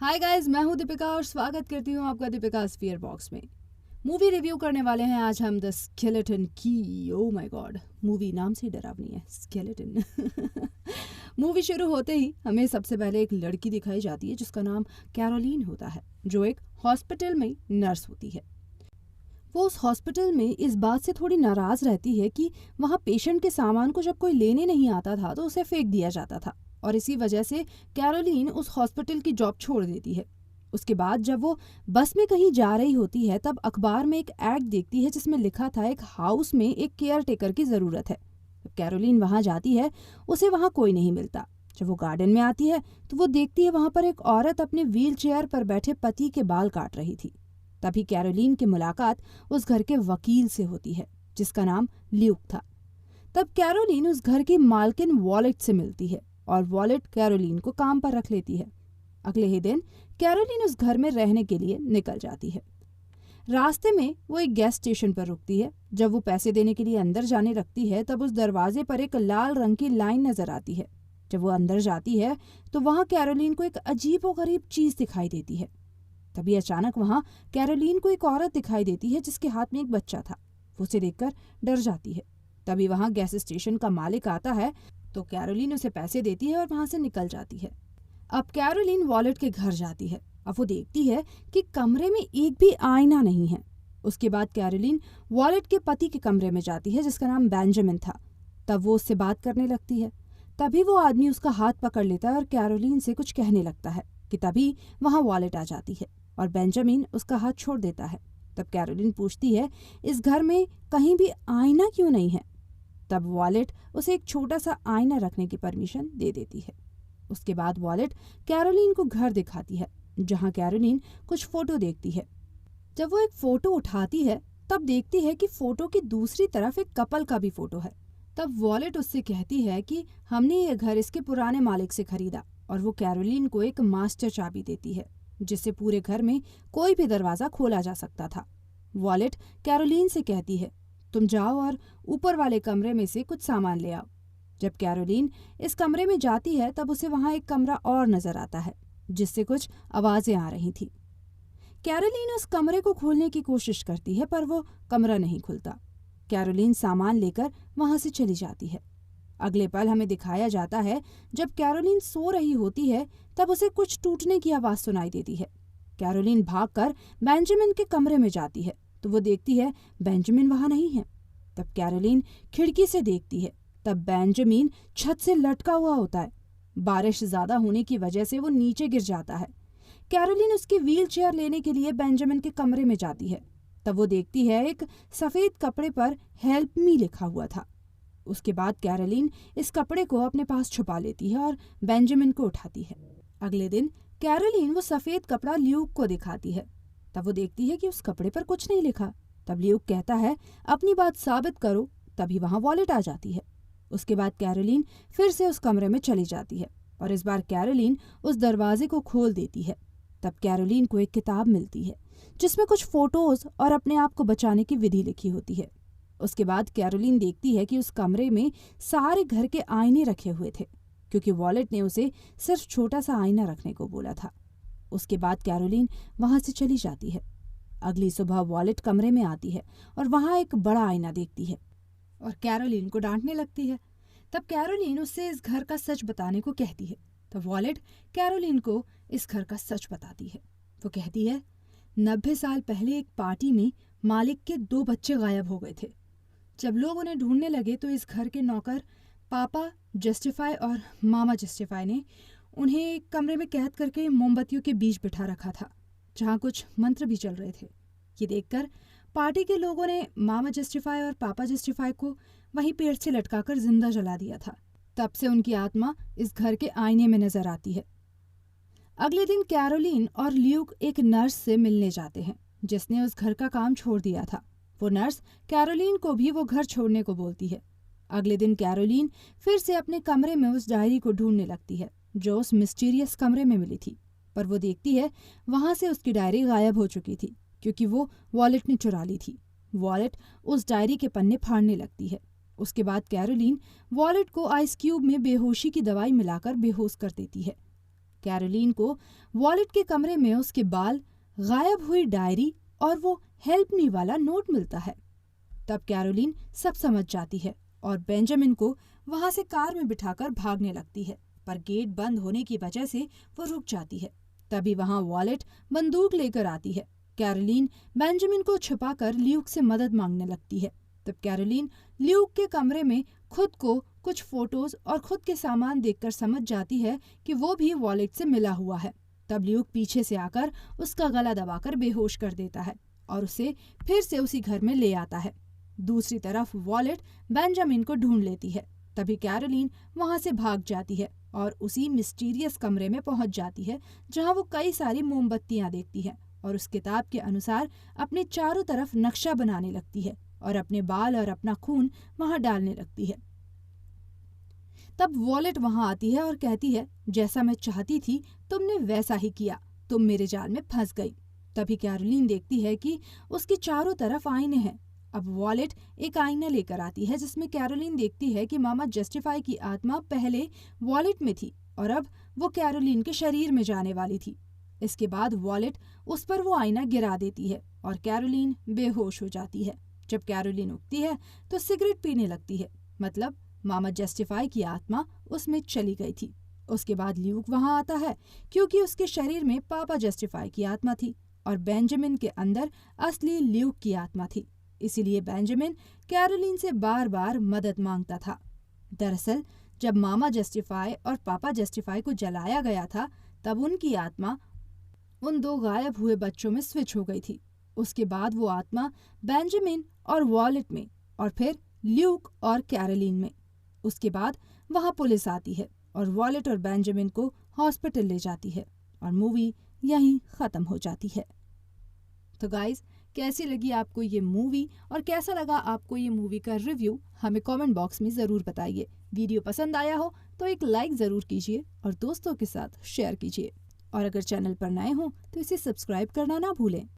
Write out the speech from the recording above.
Hi guys, मैं हूं दीपिका और स्वागत करती हूं आपका दीपिका स्फीयर बॉक्स में। मूवी रिव्यू करने वाले हैं आज हम द स्केलेटन की। ओ माय गॉड, मूवी नाम से ही डरावनी है, स्केलेटन। मूवी शुरू होते ही हमें सबसे पहले एक लड़की दिखाई जाती है जिसका नाम कैरोलीन होता है, जो एक हॉस्पिटल में नर्स होती है। वो उस हॉस्पिटल में इस बात से थोड़ी नाराज रहती है कि वहाँ पेशेंट के सामान को जब कोई लेने नहीं आता था तो उसे फेंक दिया जाता था, और इसी वजह से कैरोलीन उस हॉस्पिटल की जॉब छोड़ देती है। उसके बाद जब वो बस में कहीं जा रही होती है तब अखबार में एक एड देखती है जिसमें लिखा था एक हाउस में एक केयर टेकर की ज़रूरत है। जब कैरोलीन वहाँ जाती है उसे वहाँ कोई नहीं मिलता। जब वो गार्डन में आती है तो वो देखती है वहाँ पर एक औरत अपने व्हील चेयर पर बैठे पति के बाल काट रही थी। तभी कैरोलीन की मुलाकात उस घर के वकील से होती है जिसका नाम ल्यूक था। तब कैरोलीन उस घर की मालकिन वॉलेट से मिलती है और वॉलेट कैरोलीन को काम पर रख लेती है। अगले ही दिन कैरोलीन उस घर में रहने के लिए निकल जाती है। रास्ते में वो एक गैस स्टेशन पर रुकती है। जब वो पैसे देने के लिए अंदर जाने लगती है तब उस दरवाजे पर एक लाल रंग की लाइन नजर आती है। जब वो अंदर जाती है तो वहाँ कैरोलीन को एक अजीबोगरीब चीज दिखाई देती है। तभी अचानक वहाँ कैरोलीन को एक औरत दिखाई देती है जिसके हाथ में एक बच्चा था। वो उसे देखकर डर जाती है। तभी वहाँ गैस स्टेशन का मालिक आता है तो कैरोलीन उसे पैसे देती है और वहाँ से निकल जाती है। अब कैरोलीन वॉलेट के घर जाती है। अब वो देखती है कि कमरे में एक भी आईना नहीं है। उसके बाद कैरोलीन वॉलेट के पति के कमरे में जाती है जिसका नाम बेंजामिन था। तब वो उससे बात करने लगती है। तभी वो आदमी उसका हाथ पकड़ लेता है और कैरोलीन से कुछ कहने लगता है कि तभी वहाँ वॉलेट आ जाती है और बेंजामिन उसका हाथ छोड़ देता है। तब कैरोलीन पूछती है इस घर में कहीं भी आईना क्यों नहीं है। तब वॉलेट उसे एक छोटा सा आईना रखने की परमिशन दे देती है। उसके बाद वॉलेट कैरोलीन को घर दिखाती है जहां कैरोलीन कुछ फोटो देखती है। जब वो एक फोटो उठाती है तब देखती है कि फोटो की दूसरी तरफ एक कपल का भी फोटो है। तब वॉलेट उससे कहती है कि हमने ये घर इसके पुराने मालिक से खरीदा, और वो कैरोलीन को एक मास्टर चाबी देती है जिससे पूरे घर में कोई भी दरवाजा खोला जा सकता था। वॉलेट कैरोलीन से कहती है तुम जाओ और ऊपर वाले कमरे में से कुछ सामान ले आओ। जब कैरोलीन इस कमरे में जाती है तब उसे वहां एक कमरा और नजर आता है जिससे कुछ आवाजें आ रही थी। कैरोलीन उस कमरे को खोलने की कोशिश करती है पर वो कमरा नहीं खुलता। कैरोलीन सामान लेकर वहां से चली जाती है। अगले पल हमें दिखाया जाता है जब कैरोलीन सो रही होती है तब उसे कुछ टूटने की आवाज सुनाई देती है। कैरोलीन भागकर बेंजामिन के कमरे में जाती है तो वो देखती है बेंजामिन वहां नहीं है। तब कैरोलीन खिड़की से देखती है, तब बेंजामिन छत से लटका हुआ होता है। बारिश ज्यादा होने की वजह से वो नीचे गिर जाता है। कैरोलीन उसकी व्हील चेयर लेने के लिए बेंजामिन के कमरे में जाती है। तब वो देखती है एक सफेद कपड़े पर हेल्प मी लिखा हुआ था। उसके बाद कैरोलीन इस कपड़े को अपने पास छुपा लेती है और बेंजामिन को उठाती है। अगले दिन कैरोलीन वो सफेद कपड़ा ल्यूक को दिखाती है। तब वो देखती है कि उस कपड़े पर कुछ नहीं लिखा। तब ल्यूक कहता है अपनी बात साबित करो। तभी वहां वॉलेट आ जाती है। उसके बाद कैरोलीन फिर से उस कमरे में चली जाती है और इस बार कैरोलीन उस दरवाजे को खोल देती है। तब कैरोलीन को एक किताब मिलती है जिसमें कुछ फोटोज और अपने आप को बचाने की विधि लिखी होती है। उसके बाद कैरोलीन देखती है कि उस कमरे में सारे घर के आईने रखे हुए थे क्योंकि वॉलेट ने उसे सिर्फ छोटा सा आईना रखने को बोला था। उसके बाद कैरोलीन वहां से चली जाती है। अगली सुबह वॉलेट कमरे में आती है और वहां एक बड़ा आईना देखती है और कैरोलीन को डांटने लगती है। तब कैरोलीन उससे इस घर का सच बताने को कहती है। तो वॉलेट कैरोलीन को इस घर का सच बताती है। वो कहती है 90 साल पहले एक पार्टी में मालिक के 2 बच्चे गायब हो गए थे। जब लोग उन्हें ढूंढने लगे तो इस घर के नौकर पापा जस्टिफाई और मामा जस्टिफाई ने उन्हें एक कमरे में कैद करके मोमबत्तियों के बीच बिठा रखा था जहां कुछ मंत्र भी चल रहे थे। ये देखकर पार्टी के लोगों ने मामा जस्टिफाई और पापा जस्टिफाई को वहीं पेड़ से लटकाकर जिंदा जला दिया था। तब से उनकी आत्मा इस घर के आईने में नजर आती है। अगले दिन कैरोलीन और ल्यूक एक नर्स से मिलने जाते हैं जिसने उस घर का काम छोड़ दिया था। वो नर्स कैरोलीन को भी वो घर छोड़ने को बोलती है। अगले दिन कैरोलीन फिर से अपने कमरे में उस डायरी को ढूंढने लगती है जो उस मिस्टीरियस कमरे में मिली थी, पर वो देखती है वहां से उसकी डायरी गायब हो चुकी थी क्योंकि वो वॉलेट ने चुरा ली थी। वॉलेट उस डायरी के पन्ने फाड़ने लगती है। उसके बाद कैरोलीन वॉलेट को आइस क्यूब में बेहोशी की दवाई मिलाकर बेहोश कर देती है। कैरोलीन को वॉलेट के कमरे में उसके बाल, गायब हुई डायरी और वो हेल्प मी वाला नोट मिलता है। तब कैरोलीन सब समझ जाती है और बेंजामिन को वहां से कार में बिठाकर भागने लगती है, पर गेट बंद होने की वजह से वो रुक जाती है। तभी वहां वॉलेट बंदूक लेकर आती है। कैरोलीन बेंजामिन को छुपाकर ल्यूक से मदद मांगने लगती है। तब कैरोलीन ल्यूक के कमरे में खुद को कुछ फोटोज और खुद के सामान देखकर समझ जाती है कि वो भी वॉलेट से मिला हुआ है। तब ल्यूक पीछे से आकर उसका गला दबाकर बेहोश कर देता है और उसे फिर से उसी घर में ले आता है। दूसरी तरफ वॉलेट बेंजामिन को ढूंढ लेती है। तभी कैरोलीन वहां से भाग जाती है और उसी मिस्टीरियस कमरे में पहुंच जाती है जहां वो कई सारी मोमबत्तियां देखती है और उस किताब के अनुसार अपने चारों तरफ नक्शा बनाने लगती है और अपने बाल और अपना खून वहां डालने लगती है। तब वॉलेट वहां आती है और कहती है, जैसा मैं चाहती थी तुमने वैसा ही किया, तुम मेरे जाल में फंस गई। तभी कैरोलीन देखती है कि उसके चारों तरफ आईने हैं। अब वॉलेट एक आईना लेकर आती है जिसमें कैरोलीन देखती है कि मामा जस्टिफाई की आत्मा पहले वॉलेट में थी और अब वो कैरोलीन के शरीर में जाने वाली थी। इसके बाद वॉलेट उस पर वो आईना गिरा देती है और कैरोलीन बेहोश हो जाती है। जब कैरोलीन उठती है तो सिगरेट पीने लगती है, मतलब मामा जस्टिफाई की आत्मा उसमें चली गई थी। उसके बाद ल्यूक वहां आता है क्योंकि उसके शरीर में पापा जस्टिफाई की आत्मा थी और बेंजामिन के अंदर असली ल्यूक की आत्मा थी। इसीलिए बेंजामिन कैरोलीन से बार बार मदद मांगता था। दरअसल जब मामा जस्टिफाई और पापा जस्टिफाई को जलाया गया था तब उनकी आत्मा उन दो गायब हुए बच्चों में स्विच हो गई थी। उसके बाद वो आत्मा बेंजामिन और वॉलेट में और फिर ल्यूक और कैरोलीन में। उसके बाद वहां पुलिस आती है और वॉलेट और बेंजामिन को हॉस्पिटल ले जाती है और मूवी यहीं खत्म हो जाती है। तो गाइज, कैसी लगी आपको ये मूवी और कैसा लगा आपको ये मूवी का रिव्यू, हमें कमेंट बॉक्स में ज़रूर बताइए। वीडियो पसंद आया हो तो एक लाइक ज़रूर कीजिए और दोस्तों के साथ शेयर कीजिए। और अगर चैनल पर नए हो तो इसे सब्सक्राइब करना ना भूलें।